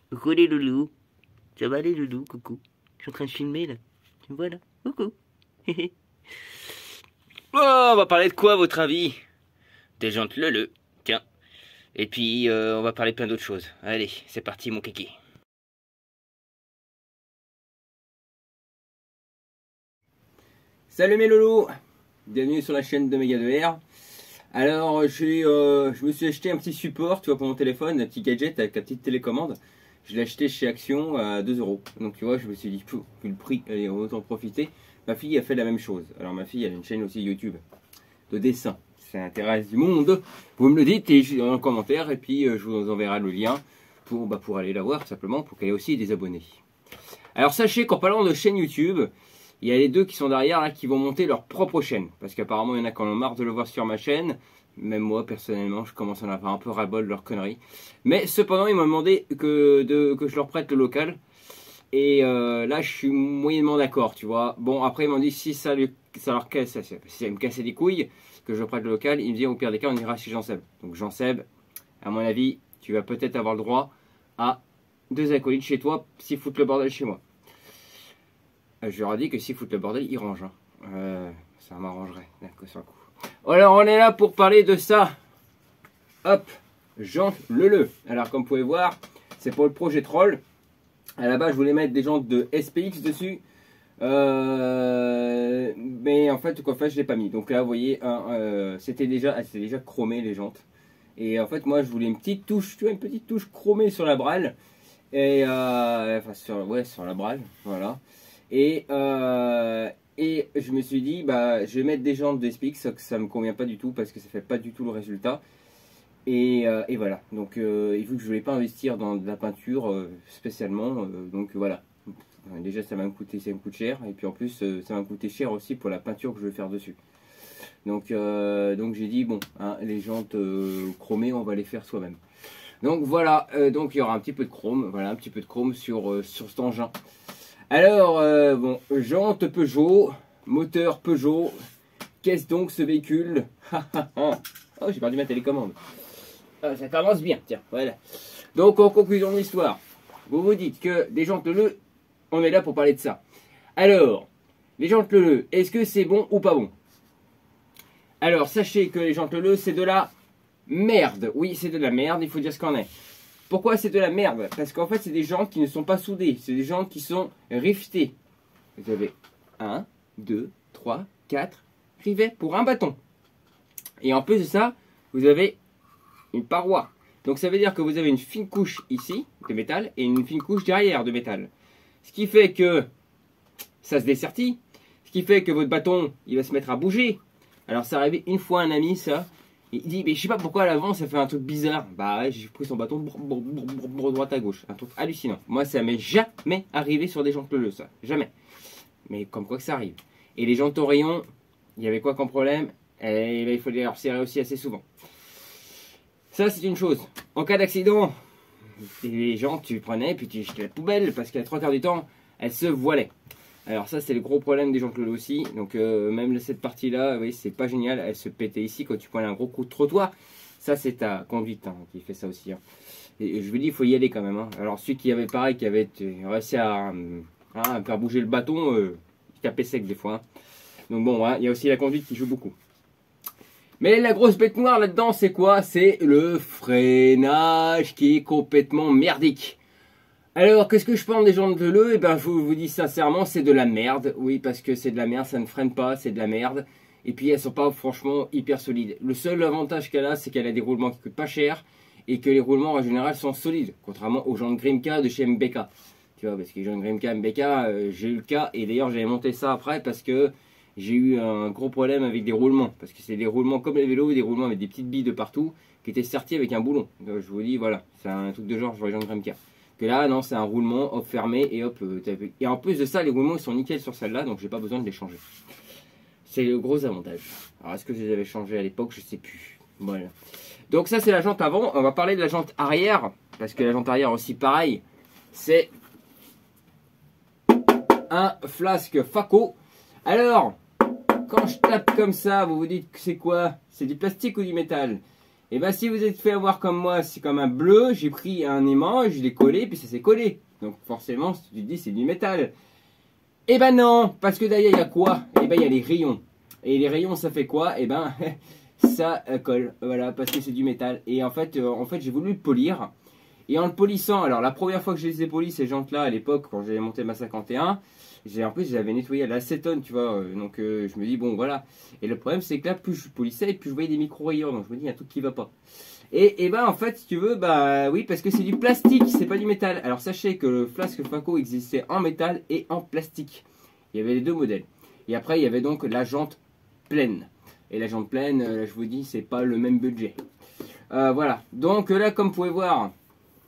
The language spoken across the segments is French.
Coucou les loulous, ça va les loulous, coucou. Je suis en train de filmer là, tu me vois là, coucou. Oh, on va parler de quoi à votre avis? Des jantes leu, tiens. Et puis on va parler plein d'autres choses. Allez, c'est parti mon kiki. Salut mes loulous, bienvenue sur la chaîne de Mega2R. Alors je me suis acheté un petit support, tu vois, pour mon téléphone, un petit gadget avec la petite télécommande. Je l'ai acheté chez Action à 2 €. Donc tu vois, je me suis dit, vu le prix, allez, autant profiter. Ma fille a fait la même chose. Alors ma fille, elle a une chaîne aussi YouTube de dessin. Ça intéresse du monde. Vous me le dites dans le commentaire et puis je vous enverrai le lien pour aller la voir tout simplement, pour qu'elle ait aussi des abonnés. Alors sachez qu'en parlant de chaîne YouTube, il y a les deux qui sont derrière là qui vont monter leur propre chaîne. Parce qu'apparemment il y en a qui en ont marre de le voir sur ma chaîne. Même moi personnellement je commence à en avoir un peu ras-le-bol de leurs conneries. Mais cependant ils m'ont demandé que je leur prête le local. Et là je suis moyennement d'accord, tu vois. Bon après ils m'ont dit si ça leur casse, si ça me cassait les couilles, que je leur prête le local, ils me disent au pire des cas on ira chez Jean-Seb. Donc Jean-Seb, à mon avis, tu vas peut-être avoir le droit à 2 acolytes chez toi s'ils foutent le bordel chez moi. Je leur ai dit que s'ils foutent le bordel, ils rangent. Hein. Ça m'arrangerait, sur le coup. Alors on est là pour parler de ça. Hop, jantes leu. Alors comme vous pouvez voir, c'est pour le projet Troll. À la base je voulais mettre des jantes de SPX dessus. Mais en fait je l'ai pas mis. Donc là vous voyez, c'était déjà chromé les jantes. Et en fait moi je voulais une petite touche, tu vois, une petite touche chromée sur la brale. Et enfin sur la brale, voilà. Et je me suis dit, bah, je vais mettre des jantes de SPX, ça me convient pas du tout parce que ça fait pas du tout le résultat. Et voilà, donc il faut que je voulais pas investir dans de la peinture spécialement, donc voilà. Déjà ça me coûte cher, et puis en plus ça va me coûter cher aussi pour la peinture que je vais faire dessus. Donc j'ai dit, bon, hein, les jantes chromées, on va les faire soi-même. Donc voilà, donc il y aura un petit peu de chrome, voilà, un petit peu de chrome sur cet engin. Alors, bon, jantes Peugeot, moteur Peugeot, qu'est-ce donc ce véhicule? Oh, j'ai perdu ma télécommande. Ah, ça commence bien, tiens, voilà. Donc, en conclusion de l'histoire, vous vous dites que des jantes leu, on est là pour parler de ça. Alors, les jantes leu, est-ce que c'est bon ou pas bon? Alors, sachez que les jantes leu, c'est de la merde. Oui, c'est de la merde, il faut dire ce qu'on est. Pourquoi c'est de la merde? Parce qu'en fait, c'est des jantes qui ne sont pas soudées. C'est des jantes qui sont rivetées. Vous avez 1, 2, 3, 4 rivets pour un bâton. Et en plus de ça, vous avez une paroi. Donc ça veut dire que vous avez une fine couche ici de métal et une fine couche derrière de métal. Ce qui fait que ça se dessertit. Ce qui fait que votre bâton, il va se mettre à bouger. Alors ça arrivait une fois un ami, ça. Il dit, mais je sais pas pourquoi à l'avant ça fait un truc bizarre. Bah ouais, j'ai pris son bâton droite à gauche. Un truc hallucinant. Moi ça m'est jamais arrivé sur des jantes leu, ça. Jamais. Mais comme quoi que ça arrive. Et les jantes au rayon, il y avait quoi comme problème? Et là, il faut les resserrer aussi assez souvent. Ça c'est une chose. En cas d'accident, les jantes tu prenais puis tu jetais la poubelle parce qu'à 3 quarts du temps, elles se voilaient. Alors ça c'est le gros problème des jantes leu aussi. Donc même cette partie là, oui, c'est pas génial. Elle se pétait ici quand tu prenais un gros coup de trottoir. Ça c'est ta conduite hein, qui fait ça aussi. Hein. Et je vous dis, il faut y aller quand même. Hein. Alors celui qui avait pareil, qui avait réussi à faire bouger le bâton, il tapait sec des fois. Hein. Donc bon, hein, il y a aussi la conduite qui joue beaucoup. Mais la grosse bête noire là-dedans, c'est quoi? C'est le freinage qui est complètement merdique. Alors, qu'est-ce que je pense des jantes leu? Eh ben, je vous dis sincèrement, c'est de la merde. Oui, parce que c'est de la merde, ça ne freine pas, c'est de la merde. Et puis, elles sont pas franchement hyper solides. Le seul avantage qu'elle a, c'est qu'elle a des roulements qui coûtent pas cher. et que les roulements en général sont solides, contrairement aux jantes Grimca de chez MBK. Tu vois, parce que les jantes Grimca, MBK, j'ai eu le cas, et d'ailleurs j'avais monté ça après parce que j'ai eu un gros problème avec des roulements, parce que c'est des roulements comme les vélos, des roulements avec des petites billes de partout, qui étaient sertis avec un boulon. Donc, je vous dis, voilà, c'est un truc de genre sur les jantes Grimca. Que là, non, c'est un roulement, hop, fermé, et hop, et en plus de ça, les roulements ils sont nickel sur celle-là, donc j'ai pas besoin de les changer. C'est le gros avantage. Alors, est-ce que je les avais changés à l'époque? Je sais plus. Voilà. Donc ça, c'est la jante avant. On va parler de la jante arrière, parce que la jante arrière aussi, pareil, c'est un flasque Faco. Alors, quand je tape comme ça, vous vous dites que c'est quoi? C'est du plastique ou du métal? Et bien, si vous êtes fait avoir comme moi, c'est comme un bleu, j'ai pris un aimant, je l'ai collé, puis ça s'est collé. Donc forcément, si tu te dis c'est du métal. Eh ben non, parce que derrière, il y a quoi? Eh ben, il y a les rayons. Et les rayons, ça fait quoi? Eh ben, ça colle. Voilà, parce que c'est du métal. Et en fait j'ai voulu le polir. Et en le polissant, alors la première fois que je les ai polis, ces jantes-là, à l'époque, quand j'avais monté ma 51, en plus, j'avais nettoyé à l'acétone, tu vois. Donc, je me dis, bon, voilà. Et le problème, c'est que là, plus je polissais, plus je voyais des micro-rayures. Donc, je me dis, il y a un truc qui va pas. Et ben, en fait, si tu veux, bah oui, parce que c'est du plastique, c'est pas du métal. Alors, sachez que le flasque Faco existait en métal et en plastique. Il y avait les deux modèles. Et après, il y avait donc la jante pleine. Et la jante pleine, là, je vous dis, c'est pas le même budget. Voilà. Donc, là, comme vous pouvez voir,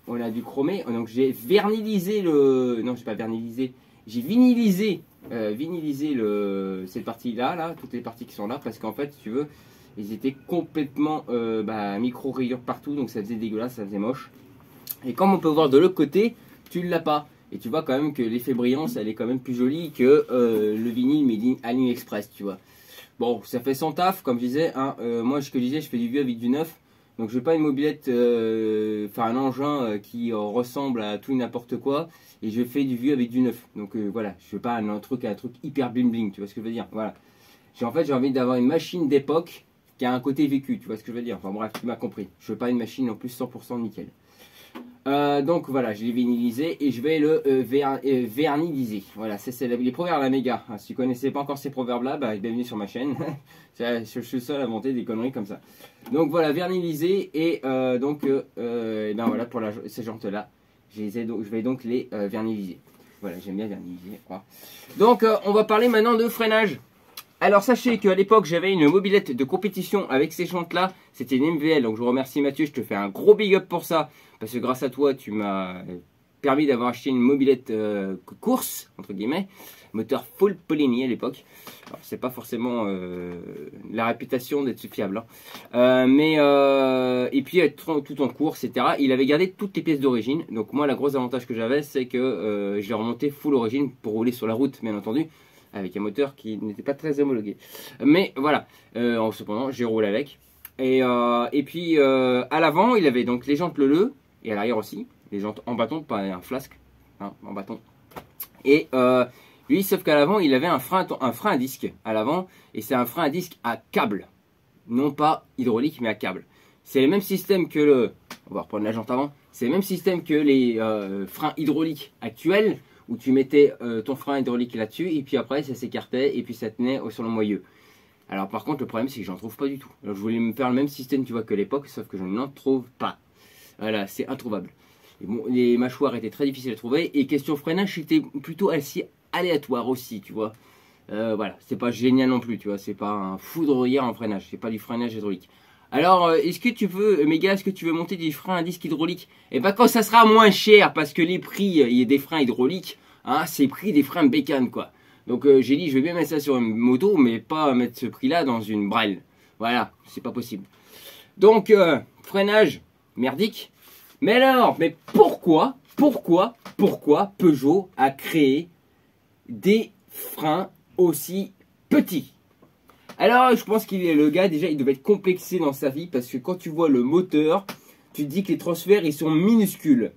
on a du chromé. Donc, j'ai vernilisé le. Non, j'ai pas vernilisé. J'ai vinylisé, cette partie-là, là, toutes les parties qui sont là, parce qu'en fait, si tu veux, ils étaient complètement micro-rayures partout, donc ça faisait dégueulasse, ça faisait moche. Et comme on peut voir de l'autre côté, tu ne l'as pas. Et tu vois quand même que l'effet brillance, elle est quand même plus jolie que le vinyle made in AliExpress, tu vois. Bon, ça fait son taf, comme je disais, hein, moi, ce que je disais, je fais du vieux avec du neuf. Donc je veux pas une mobilette, enfin un engin qui ressemble à tout et n'importe quoi, et je fais du vieux avec du neuf. Donc voilà, je veux pas un truc hyper bling bling, tu vois ce que je veux dire. Voilà. En fait j'ai envie d'avoir une machine d'époque qui a un côté vécu, tu vois ce que je veux dire. Enfin bref, tu m'as compris. Je veux pas une machine en plus 100% nickel. Donc voilà, je l'ai vinylisé et je vais le verniliser. Voilà, c'est les proverbes à la méga. Si tu connaissais pas encore ces proverbes là, bah bienvenue sur ma chaîne. Je suis le seul à monter des conneries comme ça. Donc voilà, verniliser et ben voilà pour ces jantes là. Je vais donc les verniliser. Voilà, j'aime bien verniliser. Quoi. Donc on va parler maintenant de freinage. Alors sachez qu'à l'époque j'avais une mobilette de compétition avec ces jantes là. C'était une MVL, donc je vous remercie Mathieu, je te fais un gros big up pour ça. Parce que grâce à toi, tu m'as permis d'avoir acheté une mobilette course, entre guillemets, moteur full Polini à l'époque. Alors, c'est pas forcément la réputation d'être fiable. Hein. Et puis, être tout en course, etc. Il avait gardé toutes les pièces d'origine. Donc, moi, la grosse avantage que j'avais, c'est que je l'ai remonté full origine pour rouler sur la route, bien entendu, avec un moteur qui n'était pas très homologué. Mais voilà, cependant, j'ai roulé avec. Et puis, à l'avant, il avait donc les jantes Leleu. Et à l'arrière aussi, les jantes en bâton, pas un flasque, hein, en bâton. Et lui, sauf qu'à l'avant, il avait un frein à disque à l'avant, et c'est un frein à disque à câble, non pas hydraulique, mais à câble. C'est le même système que le, on va reprendre la jante avant, c'est le même système que les freins hydrauliques actuels, où tu mettais ton frein hydraulique là-dessus, et puis après ça s'écartait, et puis ça tenait sur le moyeu. Alors par contre, le problème c'est que j'en trouve pas du tout. Alors, je voulais me faire le même système, tu vois, que l'époque, sauf que je n'en trouve pas. Voilà, c'est introuvable. Et bon, les mâchoires étaient très difficiles à trouver. Et question freinage, c'était plutôt assez aléatoire aussi, tu vois. Voilà, c'est pas génial non plus, tu vois. C'est pas un foudroyeur en freinage. C'est pas du freinage hydraulique. Alors, est-ce que tu veux, méga, est-ce que tu veux monter des freins à disque hydraulique? Et ben quand ça sera moins cher, parce que les prix des freins hydrauliques, hein, c'est le prix des freins bécane, quoi. Donc j'ai dit, je vais bien mettre ça sur une moto, mais pas mettre ce prix-là dans une Brel. Voilà, c'est pas possible. Donc, freinage merdique. Mais alors, mais pourquoi Peugeot a créé des freins aussi petits? Alors, je pense qu'il est le gars, déjà, il devait être complexé dans sa vie, parce que quand tu vois le moteur, tu te dis que les transferts, ils sont minuscules.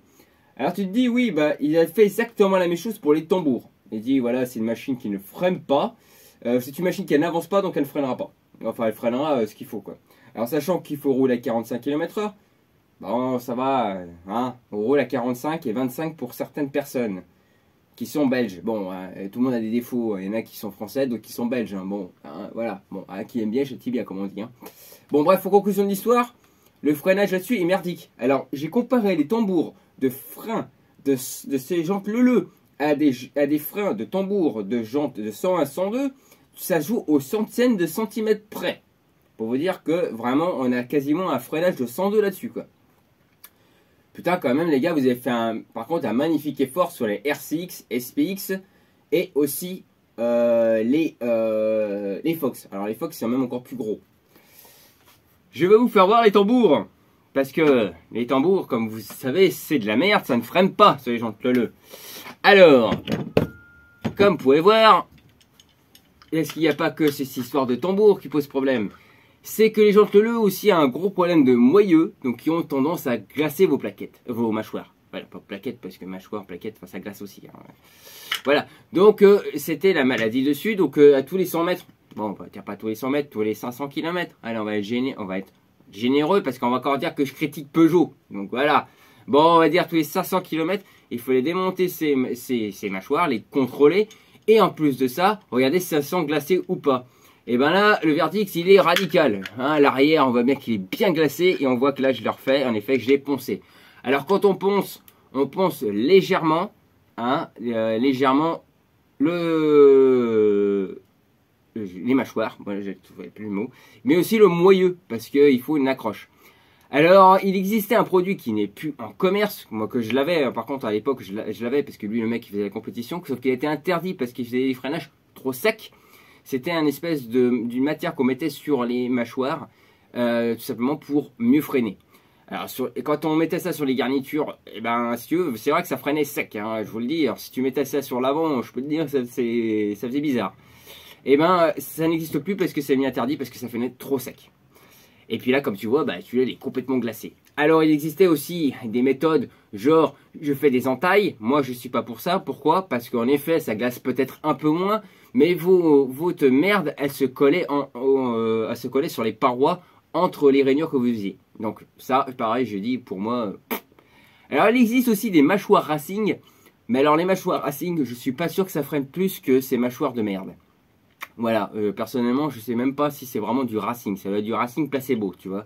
Alors, tu te dis, oui, bah, il a fait exactement la même chose pour les tambours. Il dit, voilà, c'est une machine qui ne freine pas. C'est une machine qui n'avance pas, donc elle ne freinera pas. Enfin, elle freinera ce qu'il faut, quoi. Alors, sachant qu'il faut rouler à 45 km/h, bon, ça va, hein, on roule à 45 et 25 pour certaines personnes qui sont belges. Bon, tout le monde a des défauts. Il y en a qui sont français, d'autres qui sont belges. Hein. Bon, hein, voilà. Bon, qui aime bien, châtie bien, comme on dit. Hein. Bon, bref, en conclusion de l'histoire, le freinage là-dessus est merdique. Alors, j'ai comparé les tambours de frein de ces jantes leu à des freins de tambour de jantes de 101 102. Ça joue aux centaines de centimètres près. Pour vous dire que vraiment, on a quasiment un freinage de 102 là-dessus, quoi. Putain, quand même, les gars, vous avez fait par contre un magnifique effort sur les RCX, SPX et aussi les Fox. Alors, les Fox, c'est même encore plus gros. Je vais vous faire voir les tambours. Parce que les tambours, comme vous savez, c'est de la merde, ça ne freine pas sur les jantes leu. Alors, comme vous pouvez voir, est-ce qu'il n'y a pas que cette histoire de tambour qui pose problème? C'est que les jantes leu aussi a un gros problème de moyeux, donc qui ont tendance à glacer vos plaquettes, vos mâchoires. Voilà, pas plaquettes, parce que mâchoire, plaquettes, ça glace aussi. Hein. Voilà, donc c'était la maladie dessus, donc à tous les 100 mètres, bon, on va dire pas tous les 100 mètres, tous les 500 km, allez, on va être généreux, parce qu'on va encore dire que je critique Peugeot, donc voilà. Bon, on va dire tous les 500 km, il faut les démonter ces mâchoires, les contrôler, et en plus de ça, regardez si ça sent glacé ou pas. Et ben là, le verdict, il est radical. Hein, l'arrière, on voit bien qu'il est bien glacé, et on voit que là, je le refais, en effet, que je l'ai poncé. Alors, quand on ponce légèrement, hein, légèrement les mâchoires, voilà, je ne trouvais plus le mot, mais aussi le moyeu, parce qu'il faut une accroche. Alors, il existait un produit qui n'est plus en commerce, moi que je l'avais, par contre à l'époque je l'avais parce que lui le mec il faisait la compétition, sauf qu'il était interdit parce qu'il faisait des freinages trop secs. C'était un espèce d'une matière qu'on mettait sur les mâchoires, tout simplement pour mieux freiner. Alors quand on mettait ça sur les garnitures, eh ben si tu veux, c'est vrai que ça freinait sec, hein, je vous le dis. Alors si tu mettais ça sur l'avant, je peux te dire ça faisait bizarre. Eh ben ça n'existe plus parce que c'est mis interdit, parce que ça freinait trop sec. Et puis là, comme tu vois, bah, tu l'as, il est complètement glacé. Alors, il existait aussi des méthodes, genre, je fais des entailles. Moi, je suis pas pour ça. Pourquoi? Parce qu'en effet, ça glace peut-être un peu moins, mais votre merde, elle se collait sur les parois entre les rainures que vous faisiez. Donc, ça, pareil, je dis, pour moi... Alors, il existe aussi des mâchoires racing. Mais alors, les mâchoires racing, je suis pas sûr que ça freine plus que ces mâchoires de merde. Voilà, personnellement, je sais même pas si c'est vraiment du racing. Ça va être du racing placebo, tu vois.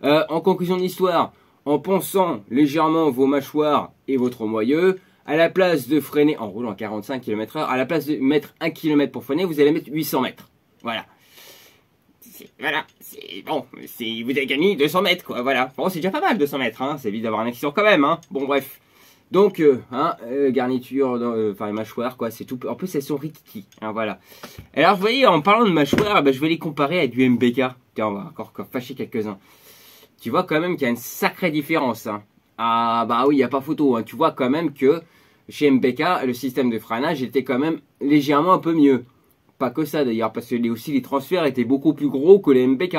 En conclusion de l'histoire, en ponçant légèrement vos mâchoires et votre moyeu, à la place de freiner en roulant à 45 km/h, à la place de mettre 1 km pour freiner, vous allez mettre 800 mètres. Voilà. Voilà, c'est bon, vous avez gagné 200 mètres, quoi, voilà. Bon, c'est déjà pas mal, 200 mètres, hein. C'est vite d'avoir un accident quand même, hein. Bon, bref. Donc, garniture, enfin les mâchoires, quoi, c'est tout. En plus, elles sont rikiki, hein, voilà. Alors, vous voyez, en parlant de mâchoires, bah, je vais les comparer à du MBK. Tiens, on va encore fâcher quelques-uns. Tu vois quand même qu'il y a une sacrée différence, hein. Ah, bah oui, il n'y a pas photo, hein. Tu vois quand même que chez MBK, le système de freinage était quand même légèrement un peu mieux. Pas que ça d'ailleurs, parce que aussi les transferts étaient beaucoup plus gros que les MBK.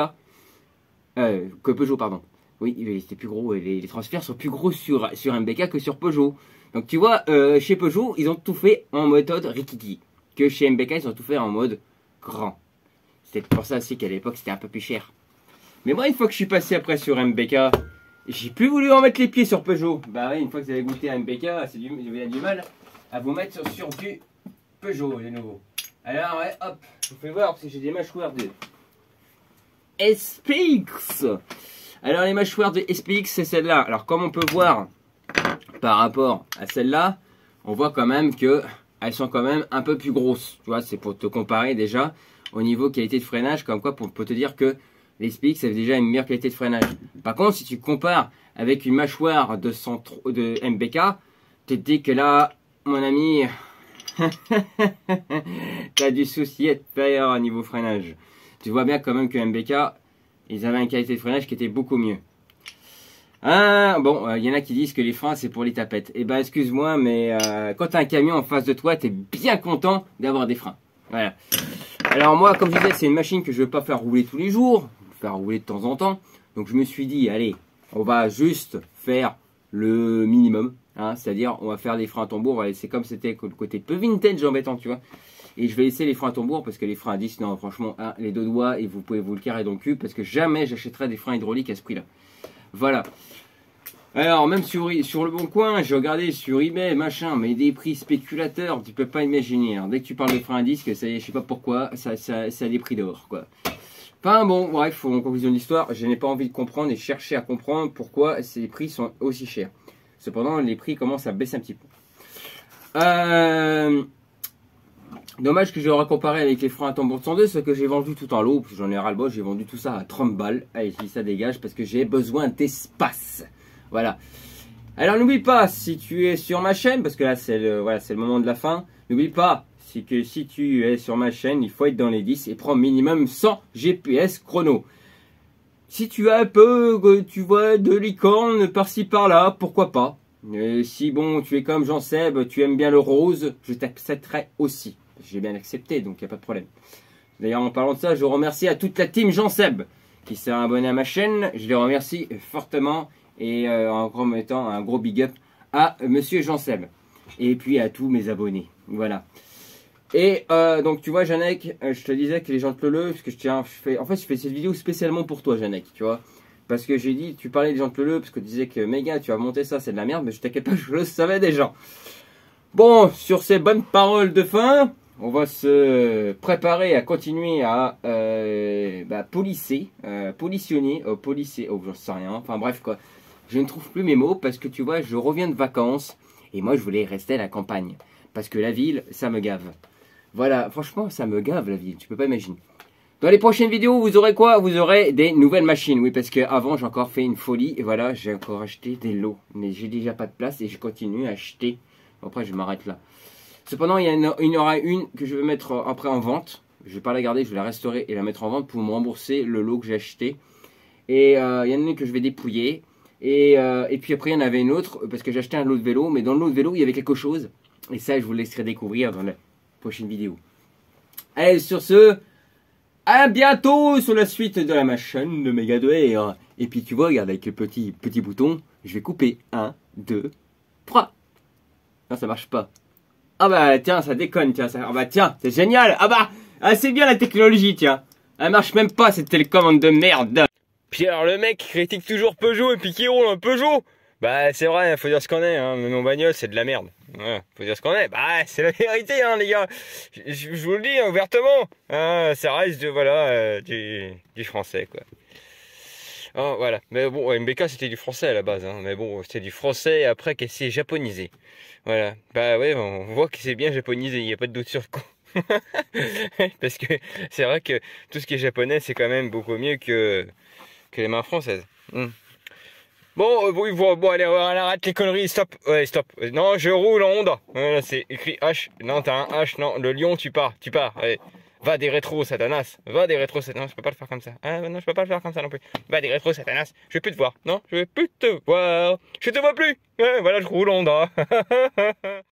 Que Peugeot, pardon. Oui, c'était plus gros. Les transferts sont plus gros sur MBK que sur Peugeot. Donc tu vois, chez Peugeot, ils ont tout fait en méthode rikiki. Que chez MBK, ils ont tout fait en mode grand. C'est pour ça aussi qu'à l'époque, c'était un peu plus cher. Mais moi, une fois que je suis passé après sur MBK, j'ai plus voulu en mettre les pieds sur Peugeot. Bah oui, une fois que vous avez goûté à MBK, vous avez du mal à vous mettre sur du Peugeot de nouveau. Alors ouais, hop, je vous fais voir parce que j'ai des mâchoires de SPX. Alors les mâchoires de SPX, c'est celle-là. Alors comme on peut voir par rapport à celle-là, on voit quand même que elles sont quand même un peu plus grosses. Tu vois, c'est pour te comparer déjà au niveau qualité de freinage, comme quoi pour te dire que les SPX avaient déjà une meilleure qualité de freinage. Par contre, si tu compares avec une mâchoire de MBK, tu te dis que là, mon ami, t'as du souci à te faire au niveau freinage. Tu vois bien quand même que MBK, ils avaient une qualité de freinage qui était beaucoup mieux. Ah, bon, y en a qui disent que les freins c'est pour les tapettes. Eh ben excuse-moi, mais quand t'as un camion en face de toi, t'es bien content d'avoir des freins. Voilà. Alors moi, comme je disais, c'est une machine que je ne veux pas faire rouler tous les jours, faire rouler de temps en temps. Donc je me suis dit, allez, on va juste faire le minimum. Hein, c'est-à-dire, on va faire des freins à tambour. On va laisser comme c'était le côté peu vintage embêtant, tu vois. Et je vais laisser les freins à tambour parce que les freins à 10, non, franchement, hein, les deux doigts, et vous pouvez vous le carrer dans le cul parce que jamais j'achèterai des freins hydrauliques à ce prix-là. Voilà. Alors, même sur le bon coin, j'ai regardé sur eBay, machin, mais des prix spéculateurs, tu peux pas imaginer. Alors, dès que tu parles de freins à disque, ça, je sais pas pourquoi, ça a des prix d'or, quoi. Enfin bon, bref, en conclusion de l'histoire, je n'ai pas envie de comprendre et chercher à comprendre pourquoi ces prix sont aussi chers. Cependant, les prix commencent à baisser un petit peu. Dommage que je l'aurais comparé avec les freins à tambour de 102, ce que j'ai vendu tout en lot, parce que j'en ai ras-le-bol, j'ai vendu tout ça à 30 balles. Allez, si ça dégage, parce que j'ai besoin d'espace. Voilà. Alors n'oublie pas, si tu es sur ma chaîne, parce que là c'est le moment de la fin, n'oublie pas, si tu es sur ma chaîne, il faut être dans les 10 et prends minimum 100 GPS chrono. Si tu as un peu, tu vois, de licorne par-ci par-là, pourquoi pas. Et si bon, tu es comme Jean-Seb, tu aimes bien le rose, je t'accepterai aussi. J'ai bien accepté, donc il n'y a pas de problème. D'ailleurs, en parlant de ça, je remercie à toute la team Jean-Seb qui s'est abonné à ma chaîne. Je les remercie fortement et en mettant un gros big up à Monsieur Jean-Seb. Et puis à tous mes abonnés. Voilà. Et donc tu vois, Janek, je te disais que les gens te le parce que je fais cette vidéo spécialement pour toi, Janek, tu vois. Parce que j'ai dit, tu parlais des gens de le parce que tu disais que méga, tu vas monter ça, c'est de la merde, mais je t'inquiète pas, je le savais déjà. Bon, sur ces bonnes paroles de fin, on va se préparer à continuer à politionner, j'en sais rien, enfin bref quoi. Je ne trouve plus mes mots parce que tu vois, je reviens de vacances et moi je voulais rester à la campagne. Parce que la ville, ça me gave. Voilà, franchement, ça me gave la ville, tu peux pas imaginer. Dans les prochaines vidéos, vous aurez quoi? Vous aurez des nouvelles machines. Oui, parce qu'avant, j'ai encore fait une folie. Et voilà, j'ai encore acheté des lots. Mais j'ai déjà pas de place et je continue à acheter. Après, je m'arrête là. Cependant, il y en aura une que je vais mettre après en vente. Je vais pas la garder, je vais la restaurer et la mettre en vente pour me rembourser le lot que j'ai acheté. Et il y en a une que je vais dépouiller. Et puis après, il y en avait une autre parce que j'ai acheté un lot de vélo. Mais dans le lot de vélo, il y avait quelque chose. Et ça, je vous laisserai découvrir dans la prochaine vidéo. Allez, sur ce... à bientôt sur la suite de la chaîne de Megadware. Et puis tu vois, regarde avec le petit bouton, je vais couper 1, 2, 3. Non, ça marche pas. Ah bah tiens, ça déconne, tiens. Ah bah tiens, c'est génial. Ah bah, c'est bien la technologie, tiens. Elle marche même pas cette télécommande de merde. Puis alors le mec critique toujours Peugeot et puis qui roule un Peugeot. Bah c'est vrai, faut dire ce qu'on est, hein. Mon bagnole c'est de la merde. Ouais, faut dire ce qu'on est. Bah c'est la vérité, hein les gars. Je vous le dis hein, ouvertement. Hein, ça reste du français quoi. Oh, voilà. Mais bon, MBK c'était du français à la base, hein. Mais bon, c'était du français après qu'elle s'est japonisée. Voilà. Bah ouais, on voit que c'est bien japonisé, il n'y a pas de doute sur le coup. Parce que c'est vrai que tout ce qui est japonais c'est quand même beaucoup mieux que les mains françaises. Bon, oui, bon, allez, on arrête les conneries, stop, ouais, stop. Non, je roule en Honda. Voilà, c'est écrit H. Non, t'as un H, non, le lion, tu pars, allez. Va des rétros, Satanas. Va des rétros, Satanas. Non, je peux pas le faire comme ça. Ah, non, je peux pas le faire comme ça non plus. Va des rétros, Satanas. Je vais plus te voir. Non, je vais plus te voir. Je te vois plus. Ouais, voilà, je roule en Honda.